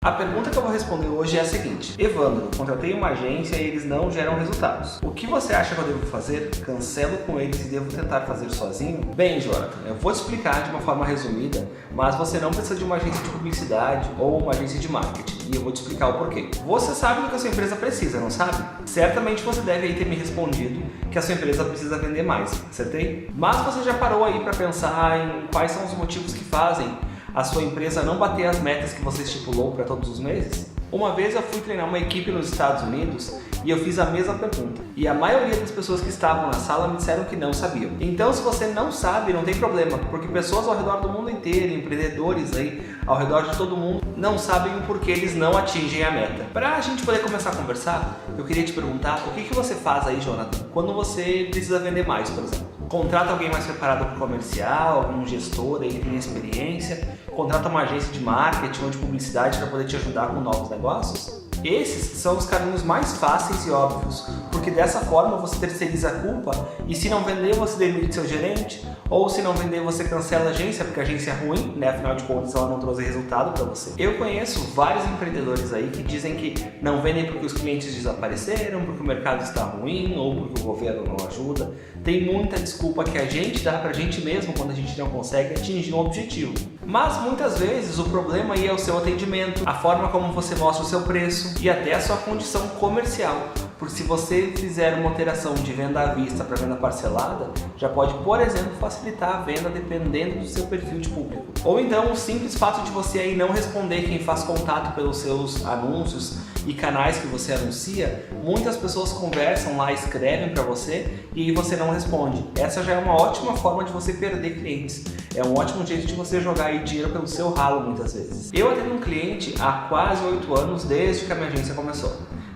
A pergunta que eu vou responder hoje é a seguinte: Evandro, contratei uma agência e eles não geram resultados. O que você acha que eu devo fazer? Cancelo com eles e devo tentar fazer sozinho? Bem, Jonathan, eu vou te explicar de uma forma resumida, mas você não precisa de uma agência de publicidade ou uma agência de marketing. E eu vou te explicar o porquê. Você sabe do que a sua empresa precisa, não sabe? Certamente você deve aí ter me respondido que a sua empresa precisa vender mais, acertei? Mas você já parou aí para pensar em quais são os motivos que fazem a sua empresa não bater as metas que você estipulou para todos os meses? Uma vez eu fui treinar uma equipe nos Estados Unidos e eu fiz a mesma pergunta. E a maioria das pessoas que estavam na sala me disseram que não sabiam. Então, se você não sabe, não tem problema, porque pessoas ao redor do mundo inteiro, empreendedores aí ao redor de todo mundo, não sabem o porquê eles não atingem a meta. Para a gente poder começar a conversar, eu queria te perguntar o que você faz aí, Jonathan, quando você precisa vender mais, por exemplo. Contrata alguém mais preparado para o comercial, algum gestor aí que tem experiência, contrata uma agência de marketing ou de publicidade para poder te ajudar com novos negócios? Esses são os caminhos mais fáceis e óbvios, porque dessa forma você terceiriza a culpa e se não vender você demite seu gerente, ou se não vender você cancela a agência porque a agência é ruim, né? Afinal de contas ela não trouxe resultado para você. Eu conheço vários empreendedores aí que dizem que não vendem porque os clientes desapareceram, porque o mercado está ruim ou porque o governo não ajuda. Tem muita desculpa que a gente dá pra gente mesmo quando a gente não consegue atingir um objetivo. Mas muitas vezes o problema aí é o seu atendimento, a forma como você mostra o seu preço e até a sua condição comercial. Porque se você fizer uma alteração de venda à vista para venda parcelada, já pode, por exemplo, facilitar a venda dependendo do seu perfil de público. Ou então o simples fato de você aí não responder quem faz contato pelos seus anúncios e canais que você anuncia, muitas pessoas conversam lá, escrevem para você e aí você não responde. Essa já é uma ótima forma de você perder clientes. É um ótimo jeito de você jogar aí dinheiro pelo seu ralo muitas vezes. Eu atendo um cliente há quase 8 anos desde que a minha agência começou.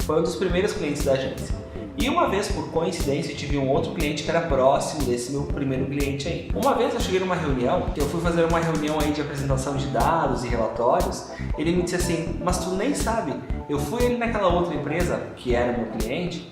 Foi um dos primeiros clientes da agência. E uma vez, por coincidência, eu tive um outro cliente que era próximo desse meu primeiro cliente aí. Uma vez eu cheguei numa reunião, eu fui fazer uma reunião aí de apresentação de dados e relatórios, ele me disse assim: mas tu nem sabe, eu fui ali naquela outra empresa, que era meu cliente,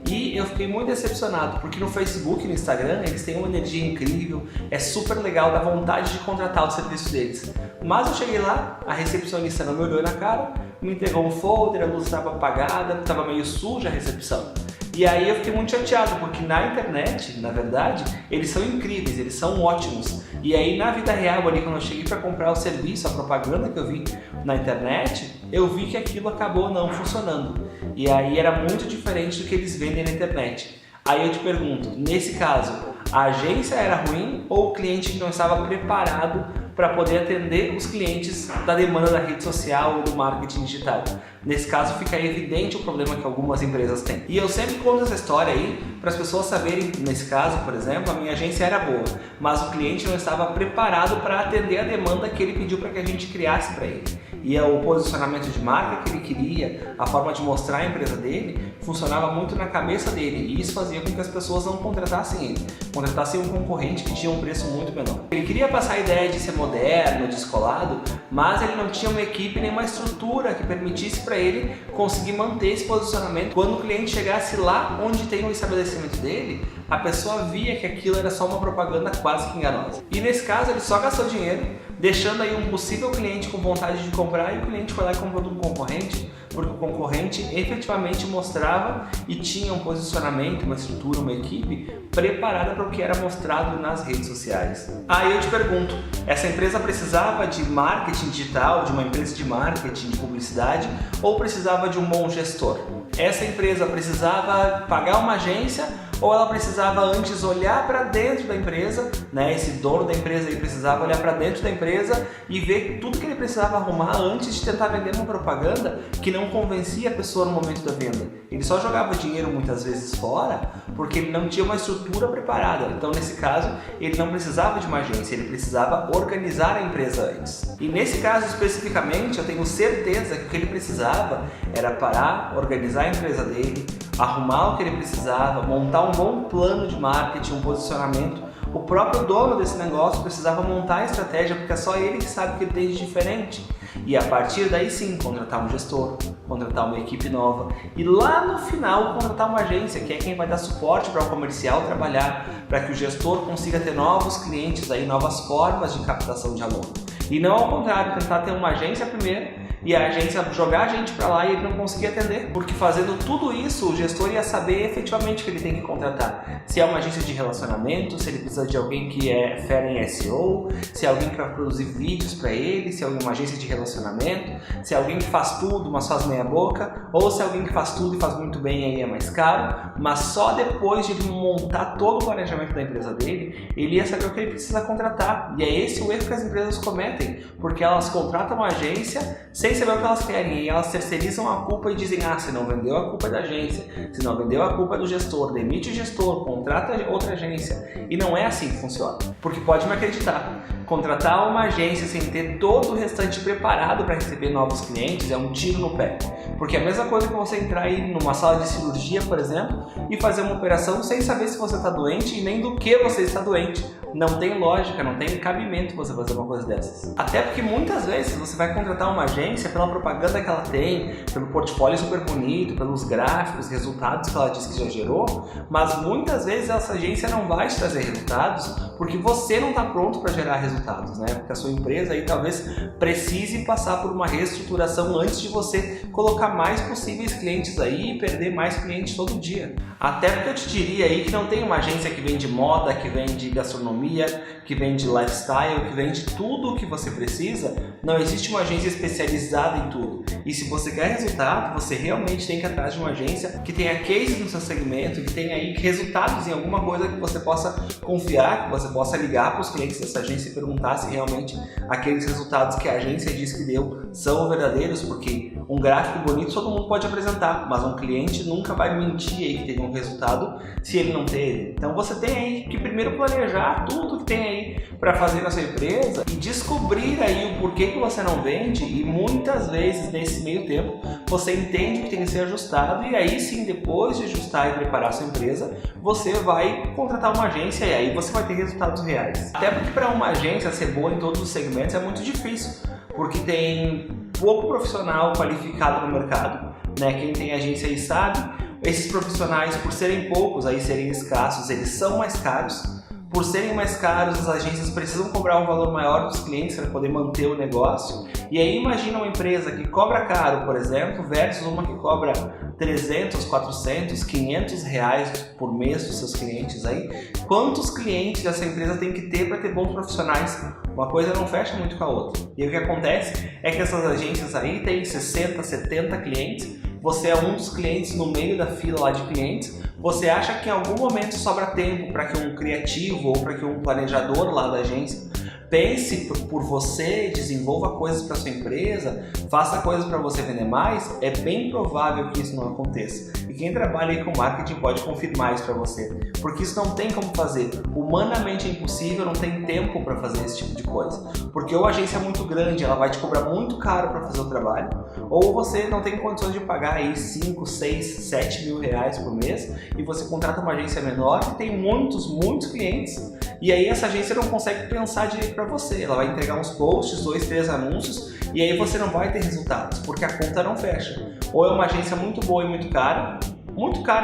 e eu fiquei muito decepcionado, porque no Facebook e no Instagram eles têm uma energia incrível, é super legal, dá vontade de contratar o serviço deles. Mas eu cheguei lá, a recepcionista não me olhou na cara, me entregou um folder, a luz estava apagada, estava meio suja a recepção. E aí eu fiquei muito chateado, porque na internet, na verdade, eles são incríveis, eles são ótimos. E aí na vida real ali, quando eu cheguei para comprar o serviço, a propaganda que eu vi na internet, eu vi que aquilo acabou não funcionando. E aí era muito diferente do que eles vendem na internet. Aí eu te pergunto, nesse caso, a agência era ruim ou o cliente não estava preparado para poder atender os clientes da demanda da rede social ou do marketing digital? Nesse caso fica evidente o problema que algumas empresas têm. E eu sempre conto essa história aí para as pessoas saberem, nesse caso, por exemplo, a minha agência era boa, mas o cliente não estava preparado para atender a demanda que ele pediu para que a gente criasse para ele. E o posicionamento de marca que ele queria, a forma de mostrar a empresa dele, funcionava muito na cabeça dele e isso fazia com que as pessoas não contratassem ele, contratassem um concorrente que tinha um preço muito menor. Ele queria passar a ideia de ser moderno, descolado, mas ele não tinha uma equipe nem uma estrutura que permitisse para ele conseguir manter esse posicionamento. Quando o cliente chegasse lá onde tem o estabelecimento dele, a pessoa via que aquilo era só uma propaganda quase que enganosa. E nesse caso ele só gastou dinheiro, deixando aí um possível cliente com vontade de comprar e o cliente foi lá e comprou de um concorrente, porque o concorrente efetivamente mostrava e tinha um posicionamento, uma estrutura, uma equipe preparada para o que era mostrado nas redes sociais. Aí eu te pergunto, essa empresa precisava de marketing digital, de uma empresa de marketing, de publicidade, ou precisava de um bom gestor? Essa empresa precisava pagar uma agência ou ela precisava antes olhar para dentro da empresa, né? Esse dono da empresa aí precisava olhar para dentro da empresa e ver tudo que ele precisava arrumar antes de tentar vender uma propaganda que não convencia a pessoa no momento da venda. Ele só jogava dinheiro muitas vezes fora porque ele não tinha uma estrutura preparada. Então, nesse caso, ele não precisava de uma agência, ele precisava organizar a empresa antes. E nesse caso especificamente, eu tenho certeza que o que ele precisava era parar, organizar a empresa dele, arrumar o que ele precisava, montar um bom plano de marketing, um posicionamento. O próprio dono desse negócio precisava montar a estratégia, porque é só ele que sabe o que ele tem de diferente. E a partir daí sim, contratar um gestor, contratar uma equipe nova e lá no final contratar uma agência, que é quem vai dar suporte para o comercial trabalhar, para que o gestor consiga ter novos clientes, aí, novas formas de captação de aluno. E não ao contrário, tentar ter uma agência primeiro e a agência jogar a gente para lá e ele não conseguir atender. Porque fazendo tudo isso, o gestor ia saber efetivamente que ele tem que contratar. Se é uma agência de relacionamento, se ele precisa de alguém que é fera em SEO, se é alguém que vai produzir vídeos para ele, se é uma agência de relacionamento, se é alguém que faz tudo, mas faz meia boca, ou se é alguém que faz tudo e faz muito bem e aí é mais caro, mas só depois de ele montar todo o planejamento da empresa dele, ele ia saber o que ele precisa contratar. E é esse o erro que as empresas cometem, porque elas contratam uma agência sem saber o que elas querem, e elas terceirizam a culpa e dizem, se não vendeu, a culpa é da agência, se não vendeu, a culpa é do gestor, demite o gestor, contrata outra agência. E não é assim que funciona, porque pode me acreditar, contratar uma agência sem ter todo o restante preparado para receber novos clientes é um tiro no pé, porque é a mesma coisa que você entrar aí numa sala de cirurgia, por exemplo, e fazer uma operação sem saber se você está doente e nem do que você está doente. Não tem lógica, não tem cabimento você fazer uma coisa dessas. Até porque muitas vezes você vai contratar uma agência pela propaganda que ela tem, pelo portfólio super bonito, pelos gráficos, resultados que ela diz que já gerou, mas muitas vezes essa agência não vai te trazer resultados porque você não está pronto para gerar resultados, né? Porque a sua empresa aí talvez precise passar por uma reestruturação antes de você colocar mais possíveis clientes aí e perder mais clientes todo dia. Até porque eu te diria aí que não tem uma agência que vende moda, que vende gastronomia, que vende lifestyle, que vende tudo o que você precisa. Não existe uma agência especializada em tudo. E se você quer resultado, você realmente tem que ir atrás de uma agência que tenha cases no seu segmento, que tenha aí resultados em alguma coisa que você possa confiar, que você possa ligar para os clientes dessa agência e perguntar se realmente aqueles resultados que a agência diz que deu são verdadeiros, porque um gráfico bonito todo mundo pode apresentar, mas um cliente nunca vai mentir aí que teve um resultado se ele não teve. Então você tem aí que primeiro planejar tudo que tem aí para fazer na sua empresa e descobrir aí o porquê que você não vende, e muitas vezes nesse meio tempo você entende que tem que ser ajustado, e aí sim, depois de ajustar e preparar a sua empresa, você vai contratar uma agência e aí você vai ter resultados reais. Até porque para uma agência ser boa em todos os segmentos é muito difícil, porque tem pouco profissional qualificado no mercado, né? Quem tem agência aí sabe. Esses profissionais, por serem poucos, aí serem escassos, eles são mais caros. Por serem mais caros, as agências precisam cobrar um valor maior dos clientes para poder manter o negócio. E aí imagina uma empresa que cobra caro, por exemplo, versus uma que cobra 300, 400, 500 reais por mês dos seus clientes aí. Quantos clientes essa empresa tem que ter para ter bons profissionais? Uma coisa não fecha muito com a outra. E o que acontece é que essas agências aí têm 60, 70 clientes. Você é um dos clientes no meio da fila lá de clientes. Você acha que em algum momento sobra tempo para que um criativo ou para que um planejador lá da agência pense por você, desenvolva coisas para sua empresa, faça coisas para você vender mais? É bem provável que isso não aconteça. E quem trabalha aí com marketing pode confirmar isso para você, porque isso não tem como fazer. Humanamente é impossível, não tem tempo para fazer esse tipo de coisa. Porque ou a agência é muito grande, ela vai te cobrar muito caro para fazer o trabalho, ou você não tem condições de pagar aí 5, 6, 7 mil reais por mês e você contrata uma agência menor que tem muitos clientes. E aí essa agência não consegue pensar direito para você. Ela vai entregar uns posts, 2, 3 anúncios, e aí você não vai ter resultados, porque a conta não fecha. Ou é uma agência muito boa e muito cara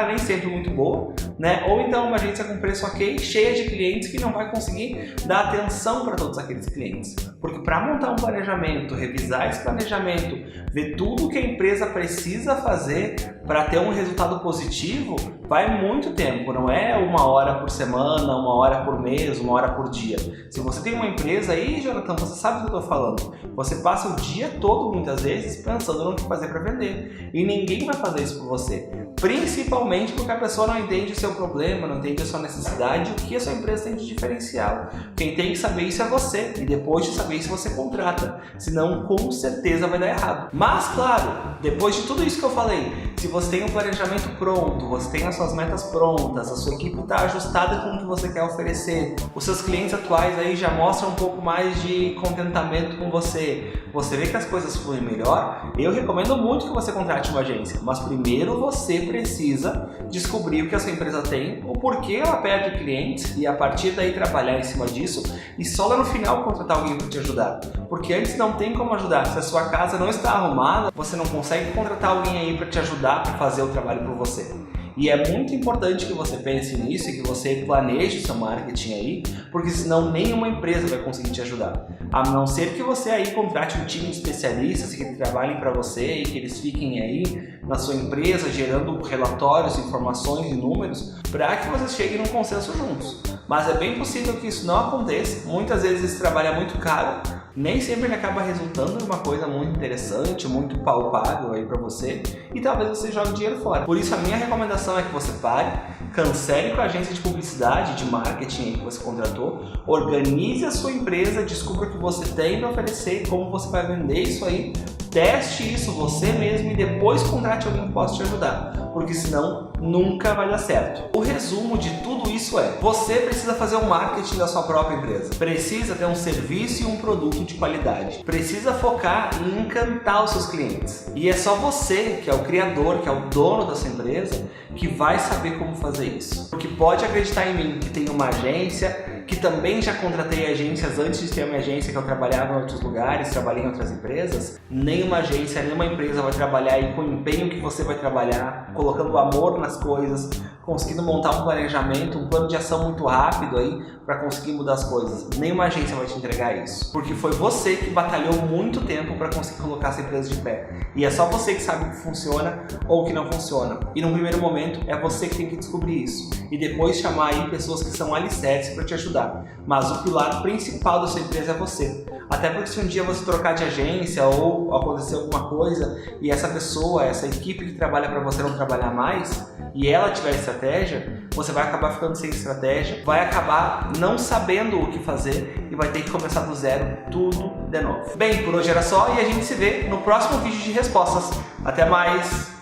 nem sempre muito boa, né? Ou então uma agência com preço ok, cheia de clientes, que não vai conseguir dar atenção para todos aqueles clientes. Porque para montar um planejamento, revisar esse planejamento, ver tudo que a empresa precisa fazer para ter um resultado positivo, vai muito tempo. Não é 1 hora por semana, 1 hora por mês, 1 hora por dia. Se você tem uma empresa aí, Jonathan, você sabe do que eu estou falando. Você passa o dia todo, muitas vezes, pensando no que fazer para vender. E ninguém vai fazer isso por você. Principalmente porque a pessoa não entende o seu problema, não entende a sua necessidade, o que a sua empresa tem de diferencial. Quem tem que saber isso é você, e depois de saber isso você contrata, senão com certeza vai dar errado. Mas claro, depois de tudo isso que eu falei, se você tem um planejamento pronto, você tem as suas metas prontas, a sua equipe está ajustada com o que você quer oferecer, os seus clientes atuais aí já mostram um pouco mais de contentamento com você, você vê que as coisas fluem melhor, eu recomendo muito que você contrate uma agência, mas primeiro você precisa descobrir o que a sua empresa tem, o porquê ela perde clientes e a partir daí trabalhar em cima disso e só lá no final contratar alguém para te ajudar. Porque antes não tem como ajudar. Se a sua casa não está arrumada, você não consegue contratar alguém aí para te ajudar para fazer o trabalho por você. E é muito importante que você pense nisso e que você planeje o seu marketing aí, porque senão nenhuma empresa vai conseguir te ajudar. A não ser que você aí contrate um time de especialistas que trabalhem para você e que eles fiquem aí na sua empresa gerando relatórios, informações e números para que vocês cheguem num consenso juntos. Mas é bem possível que isso não aconteça. Muitas vezes esse trabalho é muito caro, nem sempre ele acaba resultando em uma coisa muito interessante, muito palpável aí para você, e talvez você jogue dinheiro fora. Por isso a minha recomendação é que você pare, cancele com a agência de publicidade, de marketing aí que você contratou, organize a sua empresa, descubra o que você tem para oferecer e como você vai vender isso aí, teste isso você mesmo e depois contrate alguém que possa te ajudar, porque senão nunca vai dar certo. O resumo de tudo isso é: você precisa fazer o marketing da sua própria empresa, precisa ter um serviço e um produto de qualidade, precisa focar em encantar os seus clientes. E é só você, que é o criador, que é o dono da sua empresa, que vai saber como fazer isso. Porque pode acreditar em mim, que tem uma agência, que também já contratei agências antes de ter a minha agência, que eu trabalhava em outros lugares, trabalhei em outras empresas. Nenhuma agência, nenhuma empresa vai trabalhar aí com o empenho que você vai trabalhar, colocando amor nas coisas, conseguindo montar um planejamento, um plano de ação muito rápido aí para conseguir mudar as coisas. Nenhuma agência vai te entregar isso, porque foi você que batalhou muito tempo para conseguir colocar essa empresa de pé. E é só você que sabe o que funciona ou o que não funciona. E no primeiro momento é você que tem que descobrir isso e depois chamar aí pessoas que são alicerces para te ajudar. Mas o pilar principal da sua empresa é você. Até porque se um dia você trocar de agência ou acontecer alguma coisa e essa pessoa, essa equipe que trabalha para você não trabalhar mais e ela tiver estratégia, você vai acabar ficando sem estratégia, vai acabar não sabendo o que fazer e vai ter que começar do zero tudo de novo. Bem, por hoje era só e a gente se vê no próximo vídeo de respostas. Até mais!